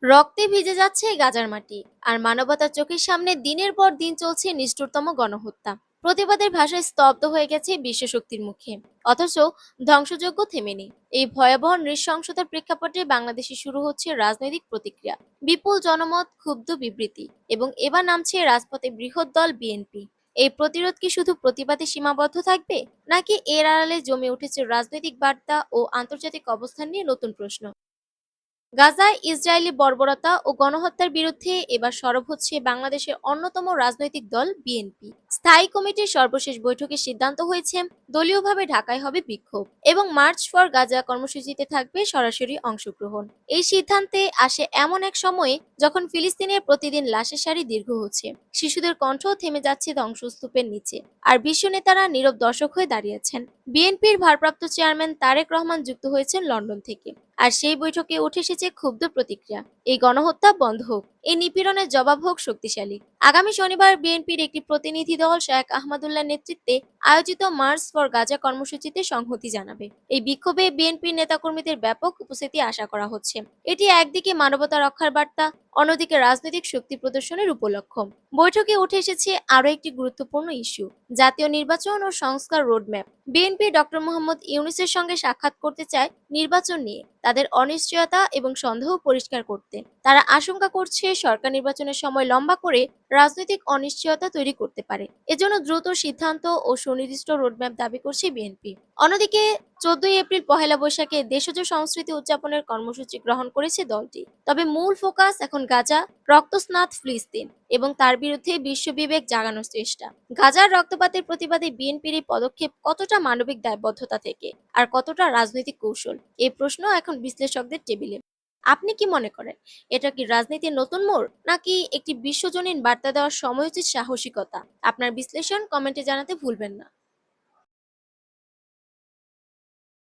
রক্তে ভিজে যাচ্ছে গাজার মাটি, আর মানবতার চোখের সামনে দিনের পর দিন চলছে নিষ্ঠুরতম গণহত্যা। প্রতিবাদের ভাষায় স্তব্ধ হয়ে গেছে বিশ্বশক্তির মুখে, অথচ ধ্বংসযজ্ঞ থেমেনি। এই ভয়াবহ নৃশংসতার প্রেক্ষাপটে বাংলাদেশে শুরু হচ্ছে রাজনৈতিক প্রতিক্রিয়া, বিপুল জনমত, ক্ষুব্ধ বিবৃতি, এবং এবার নামছে রাজপথে বৃহৎ দল বিএনপি। এই প্রতিরোধ কি শুধু প্রতিবাদে সীমাবদ্ধ থাকবে, নাকি এর আড়ালে জমে উঠেছে রাজনৈতিক বার্তা ও আন্তর্জাতিক অবস্থান নিয়ে নতুন প্রশ্ন? গাজায় ইসরায়েলি বর্বরতা ও গণহত্যার বিরুদ্ধে এবার সরব হচ্ছে বাংলাদেশের অন্যতম রাজনৈতিক দল বিএনপি। স্থায়ী কমিটির সর্বশেষ বৈঠকে সিদ্ধান্ত হয়েছে দলীয়ভাবে ঢাকায় হবে বিক্ষোভ এবং মার্চ ফর গাজা কর্মসূচিতে থাকবে সরাসরি অংশগ্রহণ। এই সিদ্ধান্তে আসে এমন এক সময়ে যখন ফিলিস্তিনের প্রতিদিন লাশের সারি দীর্ঘ হচ্ছে, শিশুদের কণ্ঠ থেমে যাচ্ছে ধ্বংসস্তূপের নিচে, আর বিশ্ব নেতারা নীরব দর্শক হয়ে দাঁড়িয়েছেন। বিএনপির ভারপ্রাপ্ত চেয়ারম্যান তারেক রহমান যুক্ত হয়েছেন লন্ডন থেকে, আর সেই বৈঠকে উঠে এসেছে ক্ষুব্ধ প্রতিক্রিয়া। এই গণহত্যা বন্ধ হোক, এই নিপীড়নের জবাব হোক শক্তিশালী। আগামী শনিবার বিএনপির একটি প্রতিনিধি দল শেখ আহমদুল্লাহর নেতৃত্বে আয়োজিত মার্চ ফর গাজা কর্মসূচিতে সংহতি জানাবে। এই বিক্ষোভে বিএনপির নেতাকর্মীদের ব্যাপক উপস্থিতি আশা করা হচ্ছে। এটি একদিকে মানবতা রক্ষার বার্তা, অন্যদিকে রাজনৈতিক শক্তি প্রদর্শনের উপলক্ষ। বৈঠকে উঠে এসেছে আরও একটি গুরুত্বপূর্ণ ইস্যু, জাতীয় নির্বাচন ও সংস্কার রোডম্যাপ। বিএনপি ডক্টর মোহাম্মদ ইউনূসের সঙ্গে সাক্ষাৎ করতে চায় নির্বাচন নিয়ে তাদের অনিশ্চয়তা এবং সন্দেহ পরিষ্কার করতে। তারা আশঙ্কা করছে সরকার নির্বাচনের সময় লম্বা করে রাজনৈতিক অনিশ্চয়তা তৈরি করতে পারে। এজন্য দ্রুত সিদ্ধান্ত ও সুনির্দিষ্ট রোডম্যাপ দাবি করছে বিএনপি। অন্যদিকে 14 এপ্রিল পহেলা বৈশাখে দেশজ সংস্কৃতি উদযাপনের কর্মসূচি গ্রহণ করেছে দলটি। তবে মূল ফোকাস এখন গাজা, রক্তস্নাত ফিলিস্তিন এবং তার বিরুদ্ধে বিশ্ববিবেক জাগানোর চেষ্টা। গাজার রক্তপাতের প্রতিবাদে বিএনপির এই পদক্ষেপ কতটা মানবিক দায়বদ্ধতা থেকে আর কতটা রাজনৈতিক কৌশল, এই প্রশ্ন এখন বিশ্লেষকদের টেবিলে। আপনি কি মনে করেন, এটা কি রাজনীতির নতুন মোড়, নাকি একটি বিশ্বজনীন বার্তা দেওয়ার সময়োচিত সাহসিকতা? আপনার বিশ্লেষণ কমেন্টে জানাতে ভুলবেন না।